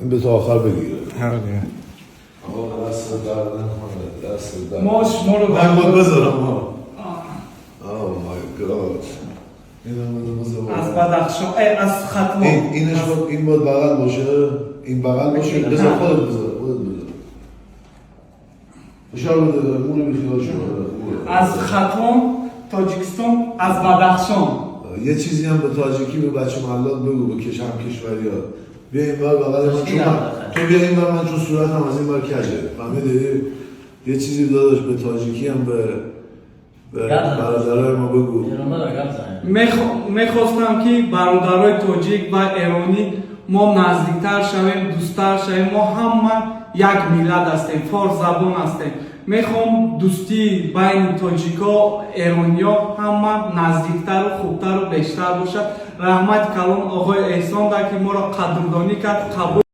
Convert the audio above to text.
این به تا آخر بگیره. آره. آقا دست درد نکنه، دست درد. ما شما رو من باید بذارم ها. Oh my god. از بدخشان از ختم این باید بغل باشه، این بغل باشه، بذار خودت بذار. اشاره بده، مونه بیخیال شما. از ختم تاجیکستان از بدخشان. یه چیزی هم به تاجیکی به بچه محلات بگو، به کشوری ها. بیا این بر بغل من، چون تو بیا این بر من، چون صورتم از این بر کجه. فهمیدی؟ یه چیزی داداش به تاجیکی هم به برادرای ما بگو. میخواستم که برادرای تاجیک و ایرانی ما نزدیکتر شویم، دوستتر شویم. ما همه یک ملت هستیم، فارس زبان هستیم. میخوام دوستی بین تاجیکا ایرانیا همه نزدیکتر و خوبتر و بیشتر باشد. رحمت کلام آقای احسان که ما را قدردانی کرد، قبول